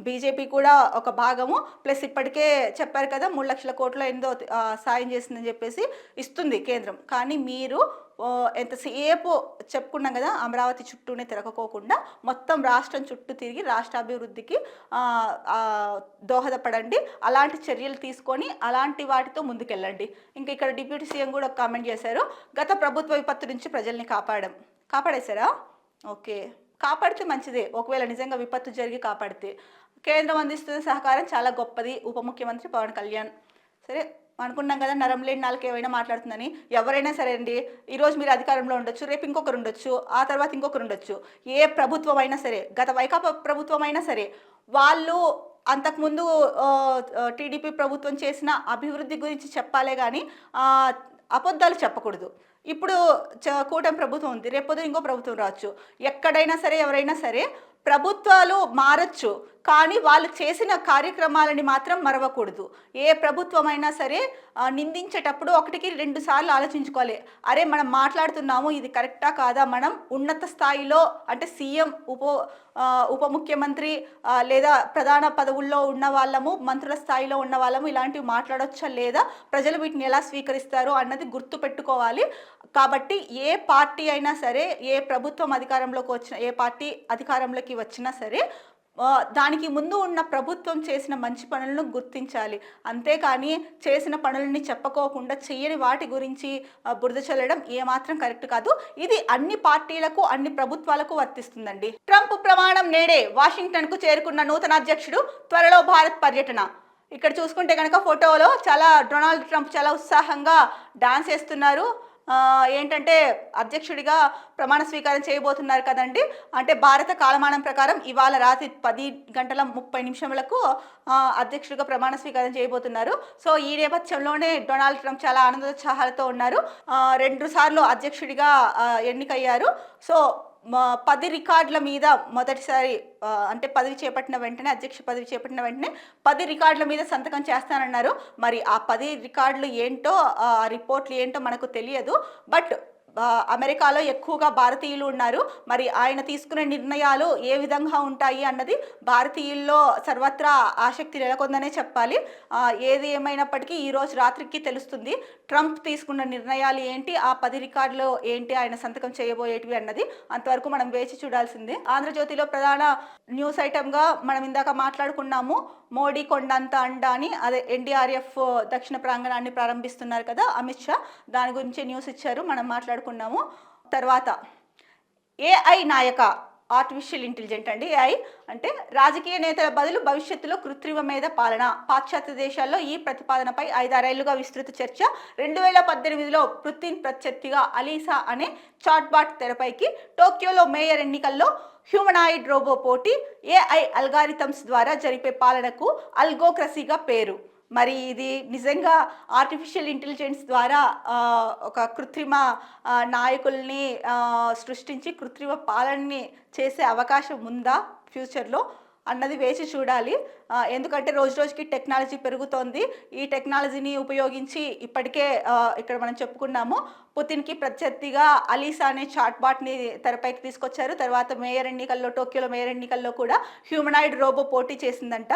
బీజేపీ కూడా ఒక భాగము, ప్లస్ ఇప్పటికే చెప్పారు కదా 3 లక్షల కోట్ల ఎంతో సాయం చేసిందని చెప్పేసి ఇస్తుంది కేంద్రం. కానీ మీరు ఎంతసేపు చెప్పుకున్నాం కదా, అమరావతి చుట్టూనే తిరగకోకుండా మొత్తం రాష్ట్రం చుట్టూ తిరిగి రాష్ట్ర అభివృద్ధికి దోహదపడండి. అలాంటి చర్యలు తీసుకొని అలాంటి వాటితో ముందుకెళ్ళండి. ఇంకా ఇక్కడ డిప్యూటీ సీఎం కూడా ఒక కామెంట్ చేశారు, గత ప్రభుత్వ విపత్తు నుంచి ప్రజల్ని కాపాడేశారా? ఓకే, కాపాడితే మంచిదే. ఒకవేళ నిజంగా విపత్తు జరిగి కాపాడితే కేంద్రం అందిస్తున్న సహకారం చాలా గొప్పది. ఉప ముఖ్యమంత్రి పవన్ కళ్యాణ్. సరే అనుకున్నాం కదా, నరం లేని నాలుగు ఏమైనా మాట్లాడుతుందని. ఎవరైనా సరే అండి, ఈరోజు మీరు అధికారంలో ఉండొచ్చు, రేపు ఇంకొకరు ఉండొచ్చు, ఆ తర్వాత ఇంకొకరు ఉండొచ్చు. ఏ ప్రభుత్వం అయినా సరే, గత వైకాపా ప్రభుత్వం అయినా సరే, వాళ్ళు అంతకుముందు టీడీపీ ప్రభుత్వం చేసిన అభివృద్ధి గురించి చెప్పాలే కానీ అబద్ధాలు చెప్పకూడదు. ఇప్పుడు కూటమి ప్రభుత్వం ఉంది, రేపొద్దు ఇంకో ప్రభుత్వం రావచ్చు. ఎక్కడైనా సరే ఎవరైనా సరే ప్రభుత్వాలు మారచ్చు, కానీ వాళ్ళు చేసిన కార్యక్రమాలని మాత్రం మరవకూడదు. ఏ ప్రభుత్వమైనా సరే నిందించేటప్పుడు ఒకటికి 2 సార్లు ఆలోచించుకోవాలి. అరే మనం మాట్లాడుతున్నాము ఇది కరెక్టా కాదా, మనం ఉన్నత స్థాయిలో అంటే సీఎం, ఉప ముఖ్యమంత్రి లేదా ప్రధాన పదవుల్లో ఉన్న వాళ్ళము, మంత్రుల స్థాయిలో ఉన్న వాళ్ళము ఇలాంటివి మాట్లాడొచ్చా లేదా, ప్రజలు వీటిని ఎలా స్వీకరిస్తారు అన్నది గుర్తు పెట్టుకోవాలి. కాబట్టి ఏ పార్టీ అయినా సరే, ఏ ప్రభుత్వం అధికారంలోకి వచ్చిన, ఏ పార్టీ అధికారంలోకి వచ్చినా సరే దానికి ముందు ఉన్న ప్రభుత్వం చేసిన మంచి పనులను గుర్తించాలి. అంతేకాని చేసిన పనులని చెప్పుకోకుండా చెయ్యని వాటి గురించి బురద చల్లడం ఏమాత్రం కరెక్ట్ కాదు. ఇది అన్ని పార్టీలకు, అన్ని ప్రభుత్వాలకు వర్తిస్తుందండి. ట్రంప్ ప్రమాణం నేడే. వాషింగ్టన్కు చేరుకున్న నూతన అధ్యక్షుడు, త్వరలో భారత్ పర్యటన. ఇక్కడ చూసుకుంటే కనుక ఫోటోలో డొనాల్డ్ ట్రంప్ చాలా ఉత్సాహంగా డాన్స్ చేస్తున్నారు. ఏంటంటే అధ్యక్షుడిగా ప్రమాణ స్వీకారం చేయబోతున్నారు కదండి. అంటే భారత కాలమానం ప్రకారం ఇవాళ రాత్రి 10:30 అధ్యక్షుడిగా ప్రమాణ స్వీకారం చేయబోతున్నారు. సో ఈ నేపథ్యంలోనే డొనాల్డ్ ట్రంప్ చాలా ఆనందోత్సాహాలతో ఉన్నారు. 2 సార్లు అధ్యక్షుడిగా ఎన్నికయ్యారు. సో 10 రికార్డుల మీద మొదటిసారి అంటే అధ్యక్ష పదవి చేపట్టిన వెంటనే 10 రికార్డుల మీద సంతకం చేస్తానన్నారు. మరి ఆ 10 రికార్డులు ఏంటో, ఆ రిపోర్ట్లు ఏంటో మనకు తెలియదు. బట్ అమెరికాలో ఎక్కువగా భారతీయులు ఉన్నారు. మరి ఆయన తీసుకునే నిర్ణయాలు ఏ విధంగా ఉంటాయి అన్నది భారతీయుల్లో సర్వత్రా ఆసక్తి నెలకొందనే చెప్పాలి. ఏది ఏమైనప్పటికీ ఈరోజు రాత్రికి తెలుస్తుంది ట్రంప్ తీసుకున్న నిర్ణయాలు ఏంటి, ఆ 10 రికార్డులు ఏంటి, ఆయన సంతకం చేయబోయేటివి అన్నది. అంతవరకు మనం వేచి చూడాల్సిందే. ఆంధ్రజ్యోతిలో ప్రధాన న్యూస్ ఐటమ్గా మనం ఇందాక మాట్లాడుకున్నాము, మోడీ కొండంత అండ అని. అదే ఎన్డీఆర్ఎఫ్ దక్షిణ ప్రాంగణాన్ని ప్రారంభిస్తున్నారు కదా అమిత్ షా, దాని గురించి న్యూస్ ఇచ్చారు, మనం మాట్లాడుకున్నాము. తర్వాత ఏఐ నాయక, ఆర్టిఫిషియల్ ఇంటెలిజెంట్ అండి. ఏఐ అంటే రాజకీయ నేతల బదులు భవిష్యత్తులో కృత్రిమ మీద పాలన. పాశ్చాత్య దేశాల్లో ఈ ప్రతిపాదనపై 5-6 ఏళ్లుగా విస్తృత చర్చ. 2018లో పుతిన్ ప్రత్యర్థిగా అలీసా అనే చాట్బాట్ తెరపైకి. టోక్యోలో మేయర్ ఎన్నికల్లో హ్యూమనాయిడ్ రోబో పోటీ. ఏఐ అల్గారిథమ్స్ ద్వారా జరిపే పాలనకు అల్గోక్రసీగా పేరు. మరి ఇది నిజంగా ఆర్టిఫిషియల్ ఇంటెలిజెన్స్ ద్వారా ఒక కృత్రిమ నాయకుల్ని సృష్టించి కృత్రిమ పాలనని చేసే అవకాశం ఉందా ఫ్యూచర్లో అన్నది వేచి చూడాలి. ఎందుకంటే రోజు రోజుకి టెక్నాలజీ పెరుగుతోంది. ఈ టెక్నాలజీని ఉపయోగించి ఇప్పటికే ఇక్కడ మనం చెప్పుకున్నాము, పుతిన్కి ప్రత్యర్థిగా అలీసా అనే చాట్బాట్ని తెరపైకి తీసుకొచ్చారు. తర్వాత టోక్యోలో మేయర్ ఎన్నికల్లో కూడా హ్యూమనాయిడ్ రోబో పోటీ చేసిందంట.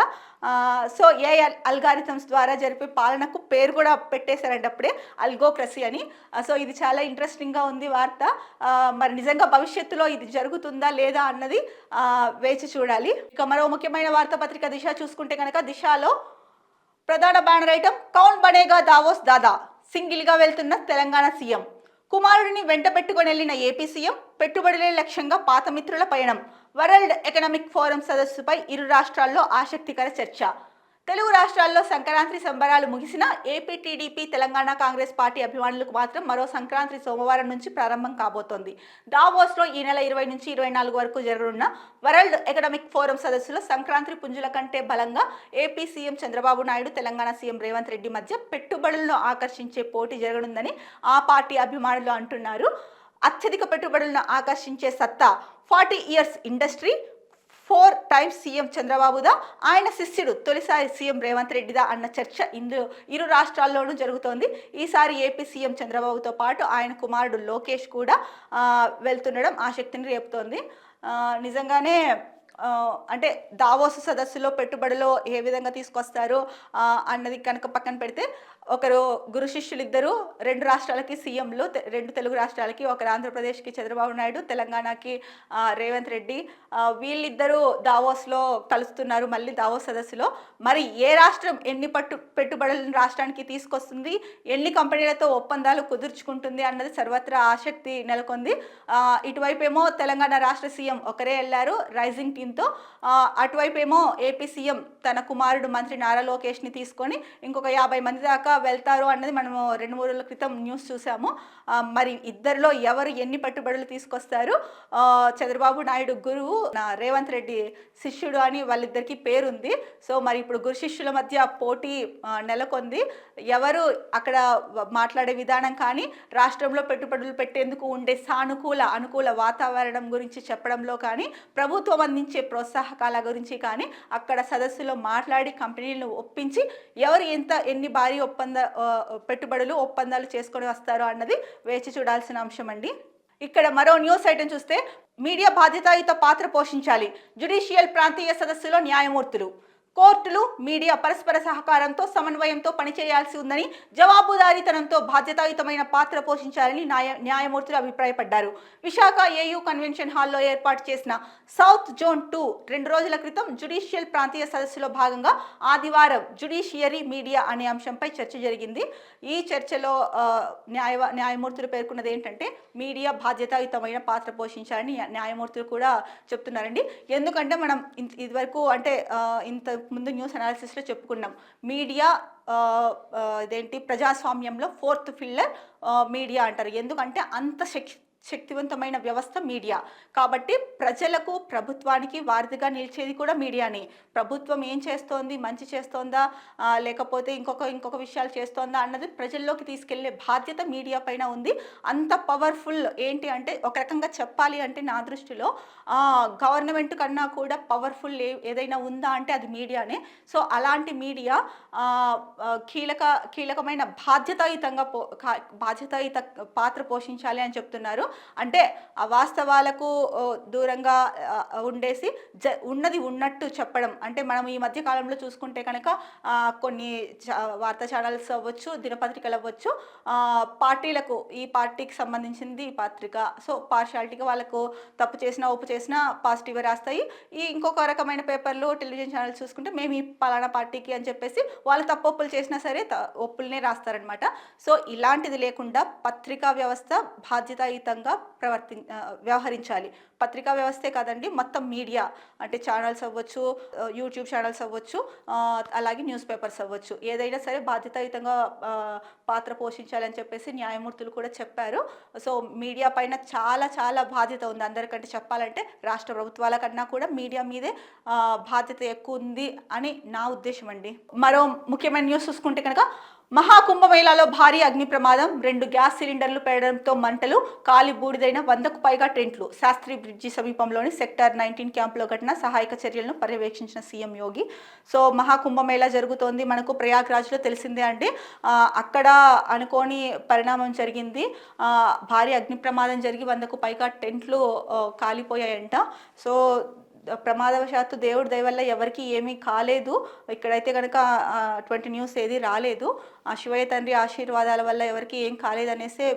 సో ఏఐ అల్గారిథమ్స్ ద్వారా జరిపే పాలనకు పేరు కూడా పెట్టేశారంట అప్పుడే, అల్గోక్రసీ అని. సో ఇది చాలా ఇంట్రెస్టింగ్గా ఉంది వార్త. మరి నిజంగా భవిష్యత్తులో ఇది జరుగుతుందా లేదా అన్నది వేచి చూడాలి. ఇక మరో ముఖ్యమైన వార్తాపత్రిక దిశ చూసుకుంటే కనుక, దిశలో ప్రధాన బ్యానర్ ఐటమ్ కౌన్ బనేగా దావోస్ దాదా. సింగిల్గా వెళ్తున్న తెలంగాణ సీఎం. కుమారుడిని వెంట పెట్టుకుని వెళ్లిన ఏపీ సీఎం. పెట్టుబడులే లక్ష్యంగా పాత మిత్రుల పయనం. వరల్డ్ ఎకనామిక్ ఫోరం సదస్సుపై ఇరు రాష్ట్రాల్లో ఆసక్తికర చర్చ. తెలుగు రాష్ట్రాల్లో సంక్రాంతి సంబరాలు ముగిసిన AP TDP, Telangana Congress party అభిమానులకు మాత్రం మరో సంక్రాంతి సోమవారం నుంచి ప్రారంభం కాబోతోంది. దావోస్లో ఈ నెల 20 నుంచి 24 వరకు జరగనున్న వరల్డ్ ఎకనామిక్ ఫోరం సదస్సులో సంక్రాంతి పుంజుల కంటే బలంగా AP CM Chandrababu Naidu, Telangana CM Revanth Reddy మధ్య పెట్టుబడులను ఆకర్షించే పోటీ జరగనుందని ఆ పార్టీ అభిమానులు అంటున్నారు. అత్యధిక పెట్టుబడులను ఆకర్షించే సత్తా 40 ఇయర్స్ ఇండస్ట్రీ, 4 టైమ్స్ సీఎం చంద్రబాబుదా, ఆయన శిష్యుడు తొలిసారి సీఎం రేవంత్ రెడ్డిదా అన్న చర్చ ఇరు రాష్ట్రాల్లోనూ జరుగుతోంది. ఈసారి ఏపీ సీఎం చంద్రబాబుతో పాటు ఆయన కుమారుడు లోకేష్ కూడా వెళ్తుండడం ఆసక్తిని రేపుతోంది. నిజంగానే అంటే దావోస్ సదస్సులో పెట్టుబడులు ఏ విధంగా తీసుకొస్తారు అన్నది కనుక పక్కన పెడితే, ఒకరు గురు శిష్యులు ఇద్దరు 2 రాష్ట్రాలకి సీఎంలు, 2 తెలుగు రాష్ట్రాలకి, ఒకరు ఆంధ్రప్రదేశ్కి చంద్రబాబు నాయుడు, తెలంగాణకి రేవంత్ రెడ్డి, వీళ్ళిద్దరూ దావోస్లో కలుస్తున్నారు మళ్ళీ దావోస్ సదస్సులో. మరి ఏ రాష్ట్రం ఎన్ని పెట్టుబడులను రాష్ట్రానికి తీసుకొస్తుంది, ఎన్ని కంపెనీలతో ఒప్పందాలు కుదుర్చుకుంటుంది అన్నది సర్వత్రా ఆసక్తి నెలకొంది. ఇటువైపేమో తెలంగాణ రాష్ట్ర సీఎం ఒకరే వెళ్ళారు రైజింగ్ టీంతో, అటువైపేమో ఏపీ సీఎం తన కుమారుడు మంత్రి నారా లోకేష్ని తీసుకొని ఇంకొక 50 మంది దాకా వెళ్తారు అన్నది మనము 2-3 రోజుల క్రితం న్యూస్ చూసాము. మరి ఇద్దరిలో ఎవరు ఎన్ని పట్టుబడులు తీసుకొస్తారు? చంద్రబాబు నాయుడు గురువు రేవంత్ రెడ్డి శిష్యుడు అని వాళ్ళిద్దరికీ పేరుంది. సో మరి ఇప్పుడు గురు శిష్యుల మధ్య పోటీ నెలకొంది. ఎవరు అక్కడ మాట్లాడే విధానం కానీ, రాష్ట్రంలో పెట్టుబడులు పెట్టేందుకు ఉండే అనుకూల వాతావరణం గురించి చెప్పడంలో కానీ, ప్రభుత్వం అందించే ప్రోత్సాహకాల గురించి కానీ అక్కడ సదస్సులో మాట్లాడి కంపెనీలను ఒప్పించి ఎవరు ఎన్ని భారీ ఒప్పందాలు చేసుకొని వస్తారో అన్నది వేచి చూడాల్సిన అంశం అండి. ఇక్కడ మరో న్యూస్ ఐటెం చూస్తే, మీడియా బాధ్యతాయుత పాత్ర పోషించాలి, జ్యుడిషియల్ ప్రాంతీయ సదస్సులో న్యాయమూర్తులు. కోర్టులు, మీడియా పరస్పర సహకారంతో సమన్వయంతో పనిచేయాల్సి ఉందని, జవాబుదారీతనంతో బాధ్యతాయుతమైన పాత్ర పోషించాలని న్యాయమూర్తులు అభిప్రాయపడ్డారు. విశాఖ ఏయూ కన్వెన్షన్ హాల్లో ఏర్పాటు చేసిన సౌత్ జోన్ 2 2 రోజుల క్రితం జ్యుడిషియల్ ప్రాంతీయ సదస్సులో భాగంగా ఆదివారం జ్యుడిషియరీ మీడియా అనే అంశంపై చర్చ జరిగింది. ఈ చర్చలో న్యాయమూర్తులు పేర్కొన్నది ఏంటంటే, మీడియా బాధ్యతాయుతమైన పాత్ర పోషించాలని న్యాయమూర్తులు కూడా చెప్తున్నారండి. ఎందుకంటే మనం ఇదివరకు అంటే ఇంత ముందు న్యూస్ అనాలిసిస్లో చెప్పుకున్నాం, మీడియా ఇదేంటి ప్రజాస్వామ్యంలో 4th పిల్లర్ మీడియా అంటారు. ఎందుకంటే అంత శక్తివంతమైన వ్యవస్థ మీడియా. కాబట్టి ప్రజలకు, ప్రభుత్వానికి వారధిగా నిలిచేది కూడా మీడియాని. ప్రభుత్వం ఏం చేస్తోంది, మంచి చేస్తోందా లేకపోతే ఇంకొక విషయాలు చేస్తోందా అన్నది ప్రజల్లోకి తీసుకెళ్లే బాధ్యత మీడియా పైన ఉంది. అంత పవర్ఫుల్ ఏంటి అంటే, ఒక రకంగా చెప్పాలి అంటే నా దృష్టిలో గవర్నమెంట్ కన్నా కూడా పవర్ఫుల్ ఏదైనా ఉందా అంటే అది మీడియానే. సో అలాంటి మీడియా కీలకమైన బాధ్యతాయుత పాత్ర పోషించాలి అని చెప్తున్నారు. అంటే ఆ వాస్తవాలకు దూరంగా ఉండేసి ఉన్నది ఉన్నట్టు చెప్పడం. అంటే మనం ఈ మధ్య కాలంలో చూసుకుంటే కనుక కొన్ని వార్తా ఛానల్స్ అవ్వచ్చు, దినపత్రికలు అవ్వచ్చు, పార్టీలకు ఈ పార్టీకి సంబంధించింది ఈ పత్రిక, సో పార్షాలిటీగా వాళ్ళకు తప్పు చేసినా ఒప్పు చేసినా పాజిటివ్గా రాస్తాయి. ఇంకొక రకమైన పేపర్లు, టెలివిజన్ ఛానల్స్ చూసుకుంటే మేము ఈ పలానా పార్టీకి అని చెప్పేసి వాళ్ళు తప్పు ఒప్పులు చేసినా సరే ఒప్పులనే రాస్తారనమాట. సో ఇలాంటిది లేకుండా పత్రికా వ్యవస్థ బాధ్యతాయుతంగా వ్యవహరించాలి. పత్రికా వ్యవస్థే కాదండి, మొత్తం మీడియా అంటే ఛానల్స్ అవ్వచ్చు, యూట్యూబ్ ఛానల్స్ అవ్వచ్చు, అలాగే న్యూస్ పేపర్స్ అవ్వచ్చు, ఏదైనా సరే బాధ్యతాయుతంగా పాత్ర పోషించాలని చెప్పేసి న్యాయమూర్తులు కూడా చెప్పారు. సో మీడియా పైన చాలా బాధ్యత ఉంది. అందరికంటే చెప్పాలంటే రాష్ట్ర ప్రభుత్వాల కన్నా కూడా మీడియా మీదే బాధ్యత ఎక్కువ ఉంది అని నా ఉద్దేశం అండి. మరో ముఖ్యమైన న్యూస్ చూసుకుంటే కనుక, మహాకుంభమేళాలో భారీ అగ్ని ప్రమాదం, 2 గ్యాస్ సిలిండర్లు పేలడంతో మంటలు, కాలి బూడిదైన 100కు పైగా టెంట్లు. శాస్త్రి బ్రిడ్జి సమీపంలోని సెక్టార్ 19 క్యాంపులో ఘటన. సహాయక చర్యలను పర్యవేక్షించిన సీఎం యోగి. సో మహాకుంభమేళా జరుగుతోంది మనకు ప్రయాగ్రాజ్లో, తెలిసిందే అండి. అక్కడ అనుకోని పరిణామం జరిగింది. భారీ అగ్ని ప్రమాదం జరిగి 100కు పైగా టెంట్లు కాలిపోయాయంట. సో ప్రమాదవశాత్తు దేవుడి దయ వల్ల ఎవరికి ఏమీ కాలేదు. ఇక్కడైతే కనుక 20 న్యూస్ ఏది రాలేదు. ఆ శివయ్య తండ్రి ఆశీర్వాదాల వల్ల ఎవరికి ఏం కాలేదనేసే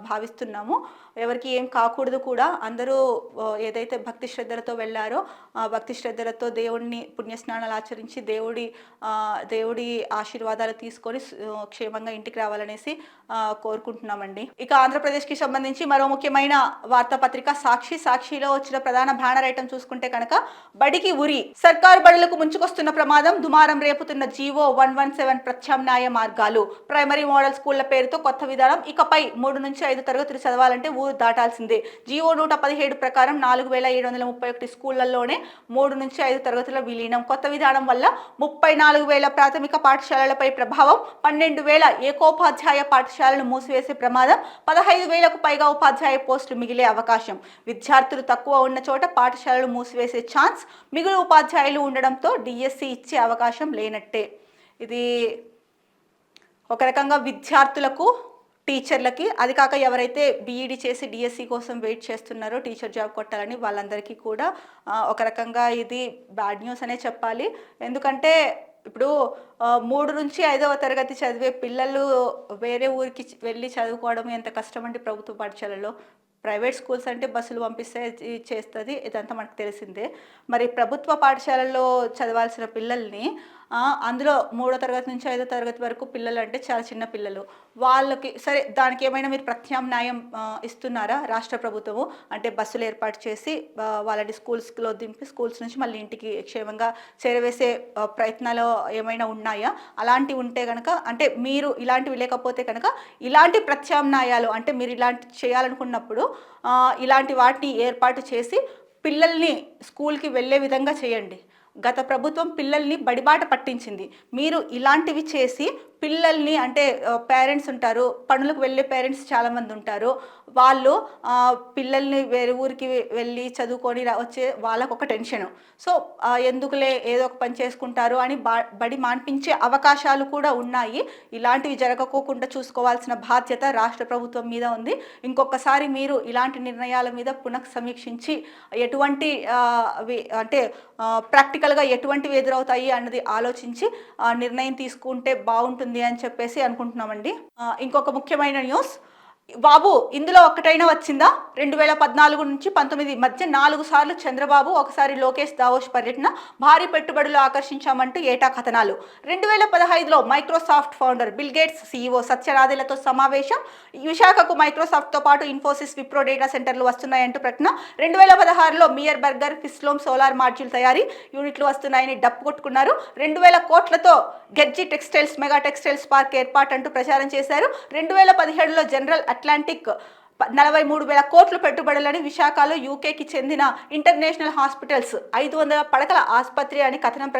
భావిస్తున్నాము. ఎవరికి ఏం కాకూడదు కూడా. అందరూ ఏదైతే భక్తి శ్రద్ధలతో వెళ్ళారో భక్తి శ్రద్ధలతో దేవుడిని పుణ్యస్నానాలు ఆచరించి దేవుడి ఆశీర్వాదాలు తీసుకొని క్షేమంగా ఇంటికి రావాలనేసి కోరుకుంటున్నామండి. ఇక ఆంధ్రప్రదేశ్కి సంబంధించి మరో ముఖ్యమైన వార్తాపత్రిక సాక్షిలో వచ్చిన ప్రధాన బ్యానర్ ఐటమ్ చూసుకుంటే కనుక, బడికి ఉరి, సర్కారు బడులకు ముంచుకొస్తున్న ప్రమాదం, దుమారం రేపుతున్న జీవో 117 ప్రత్యామ్నాయ మార్గాలు. ప్రైమరీ మోడల్ స్కూళ్ల పేరుతో కొత్త విధానం. ఇకపై 3 నుంచి 5 తరగతులు చదవాలంటే ఊరు దాటాల్సిందే. జీవో 117 ప్రకారం 4731 స్కూళ్లలోనే 3 నుంచి 5 తరగతుల విలీనం. కొత్త విధానం వల్ల 34,000 ప్రాథమిక పాఠశాలలపై ప్రభావం, 12,000 ఏకోపాధ్యాయ పాఠశాలను మూసివేసే ప్రమాదం, 15,000కు పైగా ఉపాధ్యాయ పోస్టులు మిగిలే అవకాశం. విద్యార్థులు తక్కువ ఉన్న చోట పాఠశాలలు మూసివేసే ఛాన్స్, మిగులు ఉపాధ్యాయులు ఉండడంతో డిఎస్సి ఇచ్చే అవకాశం లేనట్టే. ఇది ఒక రకంగా విద్యార్థులకు, టీచర్లకి, అది కాక ఎవరైతే బీఈడి చేసి డిఎస్సి కోసం వెయిట్ చేస్తున్నారో టీచర్ జాబ్ కొట్టాలని వాళ్ళందరికీ కూడా ఒక రకంగా ఇది బ్యాడ్ న్యూస్ అనే చెప్పాలి. ఎందుకంటే ఇప్పుడు 3 నుంచి 5వ తరగతి చదివే పిల్లలు వేరే ఊరికి వెళ్ళి చదువుకోవడం ఎంత కష్టం అంటే ప్రభుత్వ పాఠశాలలో. ప్రైవేట్ స్కూల్స్ అంటే బస్సులు పంపిస్తే చేస్తుంది, ఇదంతా మనకు తెలిసిందే. మరి ప్రభుత్వ పాఠశాలల్లో చదవాల్సిన పిల్లల్ని అందులో 3వ తరగతి నుంచి 5వ తరగతి వరకు పిల్లలు అంటే చాలా చిన్న పిల్లలు. వాళ్ళకి సరే దానికి ఏమైనా మీరు ప్రత్యామ్నాయం ఇస్తున్నారా రాష్ట్ర ప్రభుత్వము? అంటే బస్సులు ఏర్పాటు చేసి వాళ్ళని స్కూల్స్‌లో దింపి స్కూల్స్ నుంచి మళ్ళీ ఇంటికి క్షేమంగా చేరవేసే ప్రయత్నాలు ఏమైనా ఉన్నాయా? అలాంటివి ఉంటే గనక అంటే మీరు ఇలాంటివి లేకపోతే కనుక ఇలాంటి ప్రత్యామ్నాయాలు అంటే మీరు ఇలాంటివి చేయాలనుకున్నప్పుడు ఇలాంటి వాటిని ఏర్పాటు చేసి పిల్లల్ని స్కూల్‌కి వెళ్ళే విధంగా చేయండి. గత ప్రభుత్వం పిల్లల్ని బడిబాట పట్టించింది. మీరు ఇలాంటివి చేసి పిల్లల్ని అంటే పేరెంట్స్ ఉంటారు, పనులకు వెళ్ళే పేరెంట్స్ చాలామంది ఉంటారు. వాళ్ళు పిల్లల్ని వేరే ఊరికి వెళ్ళి చదువుకొని వచ్చే వాళ్ళకొక టెన్షను. సో ఎందుకులే ఏదో ఒక పని చేసుకుంటారు అని బడి మాన్పించే అవకాశాలు కూడా ఉన్నాయి. ఇలాంటివి జరగకోకుండా చూసుకోవాల్సిన బాధ్యత రాష్ట్ర ప్రభుత్వం మీద ఉంది. ఇంకొకసారి మీరు ఇలాంటి నిర్ణయాల మీద పునఃసమీక్షించి ఎటువంటి అంటే ప్రాక్టికల్గా ఎటువంటివి ఎదురవుతాయి అన్నది ఆలోచించి నిర్ణయం తీసుకుంటే బాగుంటుంది అని చెప్పేసి అనుకుంటున్నామండి. ఇంకొక ముఖ్యమైన న్యూస్, బాబు ఇందులో ఒక్కటైనా వచ్చిందా? 2014 నుంచి 19 మధ్య 4 సార్లు చంద్రబాబు, ఒకసారి లోకేష్ దావోస్ పర్యటన, భారీ పెట్టుబడులు ఆకర్షించామంటూ ఏటా కథనాలు. 2015లో Microsoft founder Bill Gates, CEO Satya నాదెళ్లతో సమావేశం. విశాఖకు మైక్రోసాఫ్ట్తో పాటు ఇన్ఫోసిస్, విప్రో డేటా సెంటర్లు వస్తున్నాయంటూ ప్రకటన. 2016లో మియర్ బర్గర్, ఫిస్లోమ్ సోలార్ మాడ్యూల్ తయారీ యూనిట్లు వస్తున్నాయని డప్పు కొట్టుకున్నారు. 2000 కోట్లతో గెర్జీ టెక్స్టైల్స్ మెగా టెక్స్టైల్స్ పార్క్ ఏర్పాటు అంటూ ప్రచారం చేశారు. 2017లో జనరల్ అట్లాంటిక్ 43,000 కోట్ల పెట్టుబడులని విశాఖలో యూకేకి చెందిన ఇంటర్నేషనల్ హాస్పిటల్స్ 500 పడకల ఆసుపత్రి అని కథనం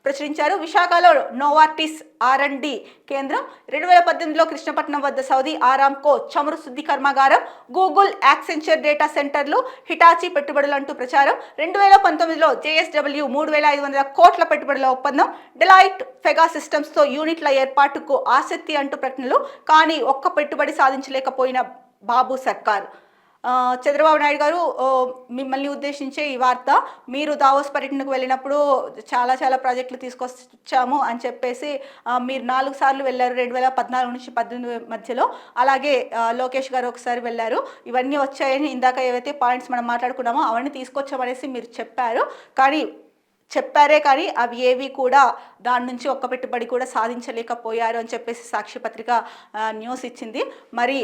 ప్రచురించారు. విశాఖలో నోవార్టిస్ R&D కేంద్రం. 2018లో కృష్ణపట్నం వద్ద సౌదీ ఆరామ్కో చమురు శుద్ధి కర్మాగారం, గూగుల్, యాక్సెంచర్ డేటా సెంటర్లు, హిటాచీ పెట్టుబడులు అంటూ ప్రచారం. 2019లో JSW 3,500 కోట్ల పెట్టుబడుల ఒప్పందం, డెలాయిట్, ఫెగా సిస్టమ్స్తో యూనిట్ల ఏర్పాటుకు ఆసక్తి అంటూ ప్రకటనలు. కానీ ఒక్క పెట్టుబడి సాధించలేకపోయిన బాబు సర్కార్. చంద్రబాబు నాయుడు గారు మిమ్మల్ని ఉద్దేశించే ఈ వార్త, మీరు దావోస్ పర్యటనకు వెళ్ళినప్పుడు చాలా ప్రాజెక్టులు తీసుకొచ్చాము అని చెప్పేసి మీరు 4 సార్లు వెళ్ళారు 2014 నుంచి 18 మధ్యలో. అలాగే లోకేష్ గారు ఒకసారి వెళ్ళారు. ఇవన్నీ వచ్చాయని ఇందాక ఏవైతే పాయింట్స్ మనం మాట్లాడుకున్నామో అవన్నీ తీసుకొచ్చామనేసి మీరు చెప్పారే కానీ అవి ఏవి కూడా దాని నుంచి ఒక్క పెట్టుబడి కూడా సాధించలేకపోయారు అని చెప్పేసి సాక్షి పత్రిక న్యూస్ ఇచ్చింది. మరి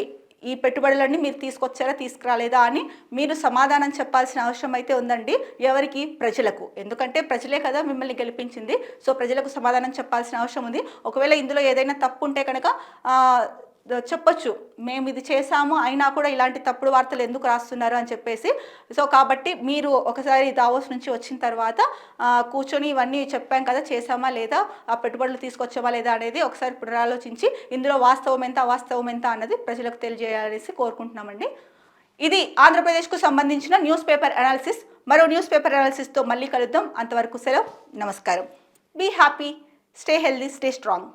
ఈ పెట్టుబడులన్నీ మీరు తీసుకొచ్చారా తీసుకురాలేదా అని మీరు సమాధానం చెప్పాల్సిన అవసరం అయితే ఉందండి. ఎవరికి? ప్రజలకు. ఎందుకంటే ప్రజలే కదా మిమ్మల్ని గెలిపించింది. సో ప్రజలకు సమాధానం చెప్పాల్సిన అవసరం ఉంది. ఒకవేళ ఇందులో ఏదైనా తప్పు ఉంటే కనుక చెప్పొచ్చు, మేము ఇది చేశాము అయినా కూడా ఇలాంటి తప్పుడు వార్తలు ఎందుకు రాస్తున్నారు అని చెప్పేసి. సో కాబట్టి మీరు ఒకసారి దావోస్ నుంచి వచ్చిన తర్వాత కూర్చొని ఇవన్నీ చెప్పాం కదా, చేసామా లేదా, ఆ పెట్టుబడులు తీసుకొచ్చామా లేదా అనేది ఒకసారి పునరాలోచించి ఇందులో వాస్తవం ఎంత అవాస్తవం ఎంత అన్నది ప్రజలకు తెలియజేయాలనేసి కోరుకుంటున్నామండి. ఇది ఆంధ్రప్రదేశ్కు సంబంధించిన న్యూస్ పేపర్ అనాలిసిస్. మరో న్యూస్ పేపర్ అనాలిసిస్తో మళ్ళీ కలుద్దాం. అంతవరకు సెలవు, నమస్కారం. Be happy, stay healthy, stay strong.